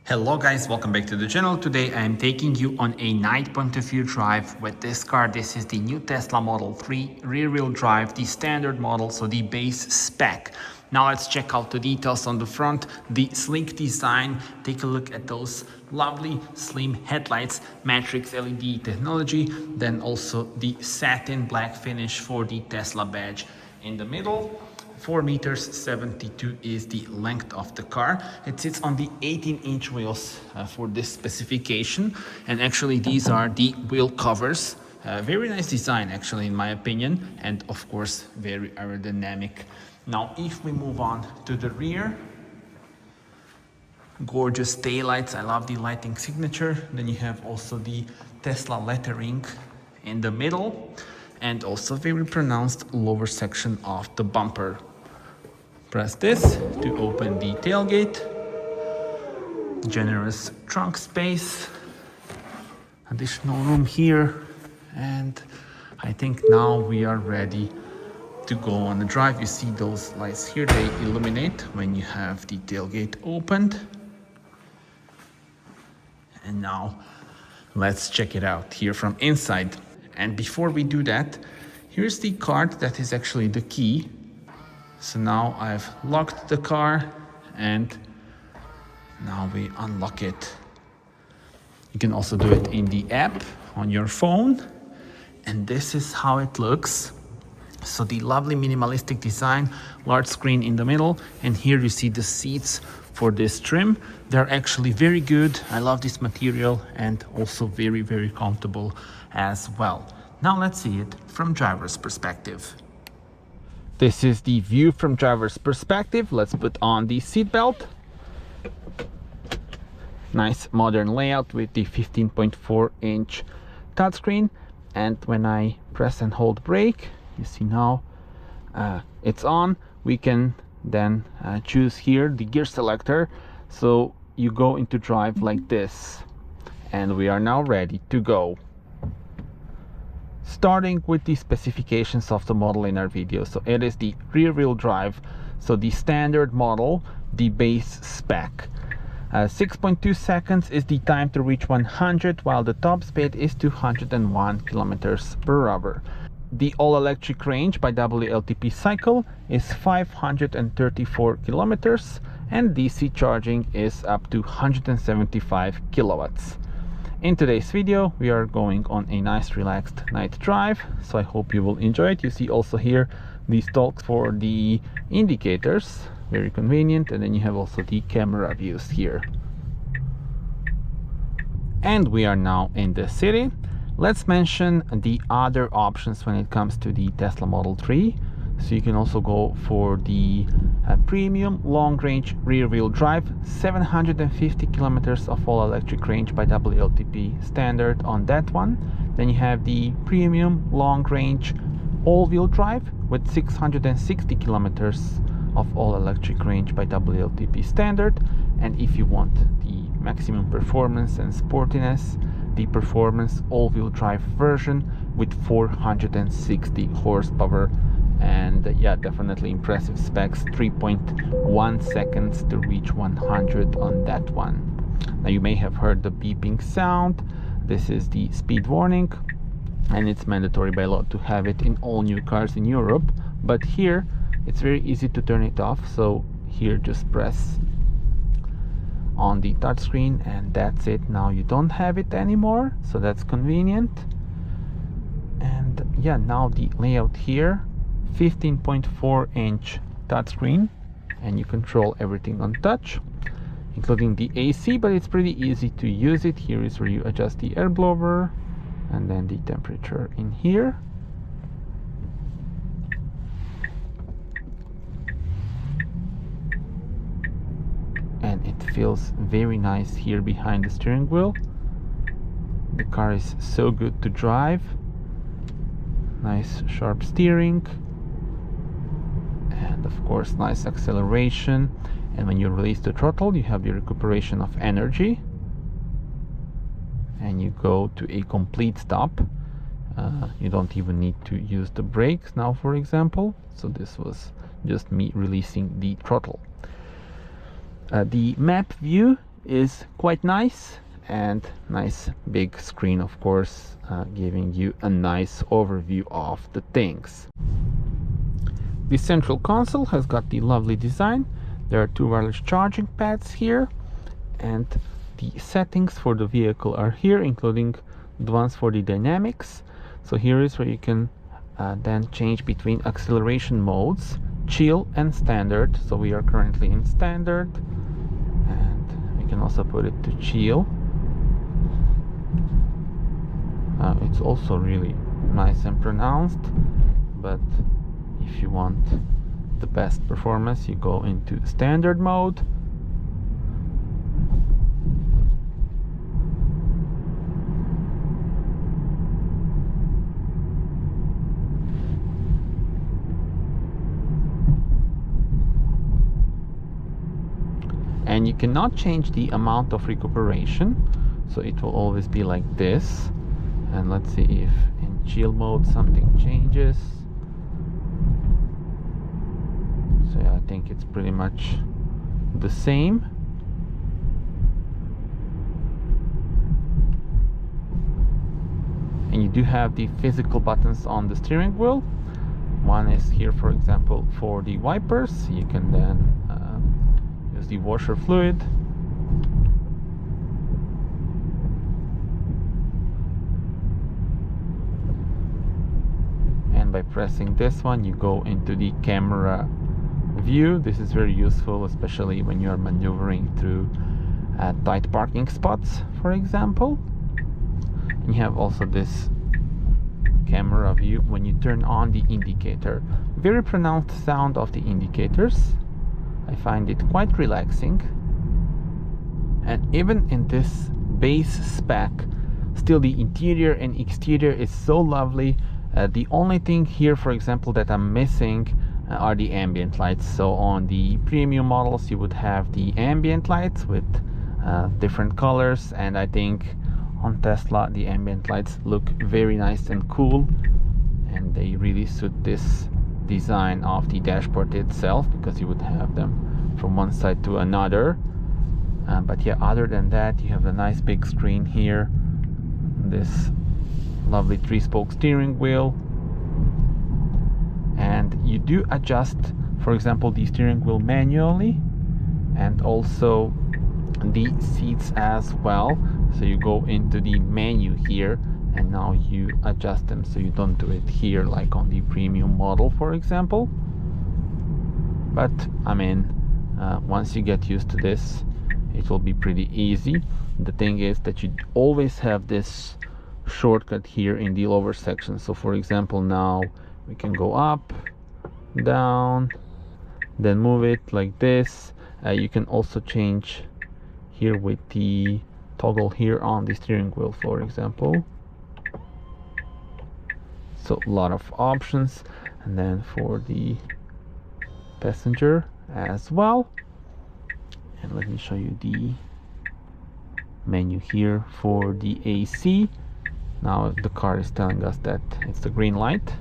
Hello guys, welcome back to the channel. Today I am taking you on a night point of view drive with this car. This is the new Tesla Model 3 rear wheel drive, the standard model, so the base spec. Now let's check out the details on the front, the sleek design. Take a look at those lovely slim headlights, matrix LED technology, then also the satin black finish for the Tesla badge in the middle. 4 meters 72 is the length of the car. It sits on the 18-inch wheels for this specification, and actually these are the wheel covers. Very nice design actually in my opinion, and of course very aerodynamic. Now if we move on to the rear, gorgeous taillights. I love the lighting signature. Then you have also the Tesla lettering in the middle, and also very pronounced lower section of the bumper. Press this to open the tailgate. Generous trunk space, additional room here, and I think now we are ready to go on the drive. You see those lights here, they illuminate when you have the tailgate opened. And now let's check it out here from inside. And before we do that, here's the card that is actually the key. So now I've locked the car and now we unlock it. You can also do it in the app on your phone. And this is how it looks. So the lovely minimalistic design, large screen in the middle, and here you see the seats for this trim. They're actually very good. I love this material and also very, very comfortable as well. Now let's see it from driver's perspective. This is the view from driver's perspective. Let's put on the seatbelt. Nice modern layout with the 15.4-inch touchscreen. And when I press and hold brake, you see now it's on. We can then choose here the gear selector. So you go into drive like this. And we are now ready to go. Starting with the specifications of the model in our video. So it is the rear wheel drive, so the standard model, the base spec. 6.2 seconds is the time to reach 100, while the top speed is 201 kilometers per hour. The all-electric range by WLTP cycle is 534 kilometers, and DC charging is up to 175 kilowatts. In today's video, we are going on a nice relaxed night drive, so I hope you will enjoy it. You see also here the stalks for the indicators, very convenient, and then you have also the camera views here. And we are now in the city. Let's mention the other options when it comes to the Tesla Model 3. So you can also go for the premium long-range rear-wheel drive, 750 kilometers of all-electric range by WLTP standard on that one. Then you have the premium long-range all-wheel drive with 660 kilometers of all-electric range by WLTP standard. And if you want the maximum performance and sportiness, the performance all-wheel drive version with 460 horsepower. And yeah, definitely impressive specs. 3.1 seconds to reach 100 on that one. Now you may have heard the beeping sound. This is the speed warning, and it's mandatory by law to have it in all new cars in Europe, but here it's very easy to turn it off. So here just press on the touchscreen and that's it. Now you don't have it anymore, so that's convenient. And yeah, now the layout here, 15.4-inch touchscreen, and you control everything on touch, including the AC, but it's pretty easy to use it. Here is where you adjust the air blower and then the temperature in here. And it feels very nice here behind the steering wheel. The car is so good to drive. Nice sharp steering. And of course nice acceleration, and when you release the throttle you have the recuperation of energy and you go to a complete stop. You don't even need to use the brakes now, for example. So this was just me releasing the throttle. The map view is quite nice, and nice big screen, of course, giving you a nice overview of the things. The central console has got the lovely design. There are two wireless charging pads here, and the settings for the vehicle are here, including the ones for the dynamics. So here is where you can then change between acceleration modes, chill and standard. So we are currently in standard, and we can also put it to chill. It's also really nice and pronounced, but if you want the best performance, you go into standard mode. And you cannot change the amount of recuperation, so it will always be like this. And let's see if in chill mode something changes. So yeah, I think it's pretty much the same. And you do have the physical buttons on the steering wheel. One is here, for example, for the wipers. You can then use the washer fluid. And by pressing this one, you go into the camera view. This is very useful, especially when you are maneuvering through tight parking spots, for example. And you have also this camera view when you turn on the indicator. Very pronounced sound of the indicators. I find it quite relaxing. And even in this base spec, still the interior and exterior is so lovely. The only thing here, for example, that I'm missing are the ambient lights. So on the premium models you would have the ambient lights with different colors, and I think on Tesla the ambient lights look very nice and cool, and they really suit this design of the dashboard itself, because you would have them from one side to another. But yeah, other than that, you have a nice big screen here, this lovely 3-spoke steering wheel, and you do adjust, for example, the steering wheel manually, and also the seats as well. So you go into the menu here, and now you adjust them, so you don't do it here like on the premium model, for example. But I mean, once you get used to this, it will be pretty easy. The thing is that you always have this shortcut here in the lower section. So for example, now we can go up, down, then move it like this. You can also change here with the toggle here on the steering wheel, for example. So a lot of options. And then for the passenger as well. And let me show you the menu here for the AC. Now the car is telling us that it's the green light.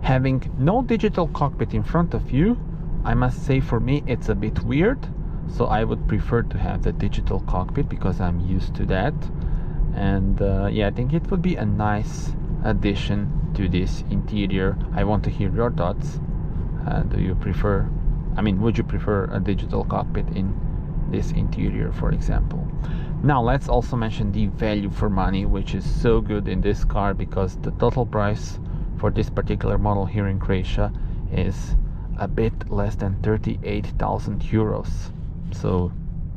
Having no digital cockpit in front of you, I must say for me it's a bit weird. So I would prefer to have the digital cockpit because I'm used to that. And yeah, I think it would be a nice addition to this interior. I want to hear your thoughts. Do you prefer, I mean, would you prefer a digital cockpit in this interior, for example? Now let's also mention the value for money, which is so good in this car, because the total price for this particular model here in Croatia is a bit less than 38,000 euros. So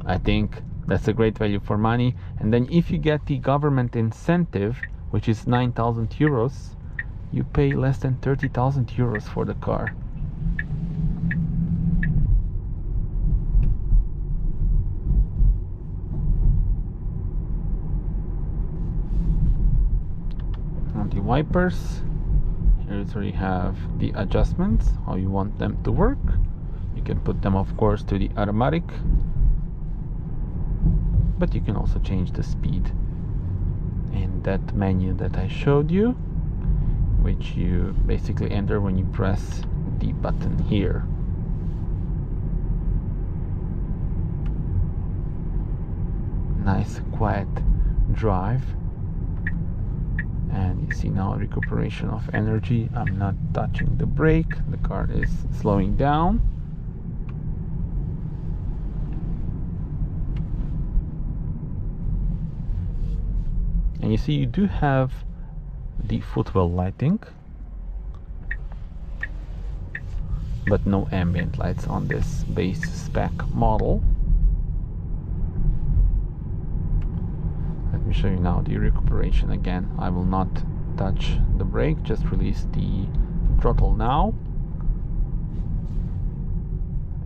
I think that's a great value for money. And then if you get the government incentive, which is 9,000 euros, you pay less than 30,000 euros for the car. On the wipers, here's where you have the adjustments, how you want them to work. You can put them, of course, to the automatic, but you can also change the speed in that menu that I showed you, which you basically enter when you press the button here. nice quiet drive. And you see now recuperation of energy. I'm not touching the brake, the car is slowing down. And you see you do have the footwell lighting, but no ambient lights on this base spec model. Let me show you now the recuperation again. I will not touch the brake, just release the throttle now.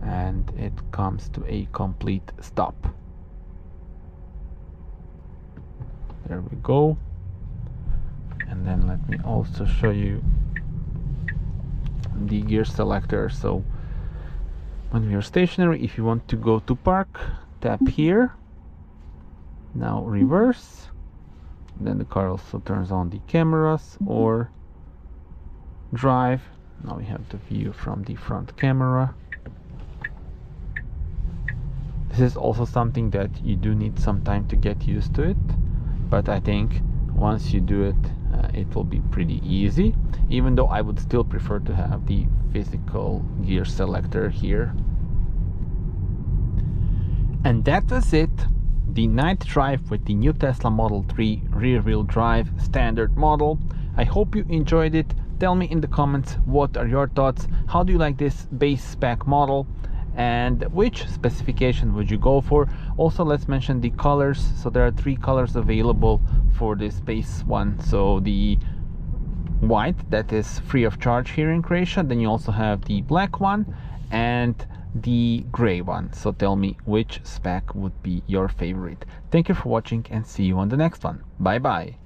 And it comes to a complete stop. There we go. And then let me also show you the gear selector. So when we are stationary, if you want to go to park, tap here. Now reverse. Then the car also turns on the cameras, or drive. Now we have the view from the front camera. This is also something that you do need some time to get used to it, but I think once you do it, it will be pretty easy, even though I would still prefer to have the physical gear selector here. And that was it. The night drive with the new Tesla Model 3 rear-wheel drive standard model. I hope you enjoyed it. Tell me in the comments what are your thoughts. How do you like this base spec model, and which specification would you go for? Also, let's mention the colors. So there are 3 colors available for this base one. So the white, that is free of charge here in Croatia. Then you also have the black one and the gray one. So tell me which spec would be your favorite. Thank you for watching and see you on the next one. Bye bye.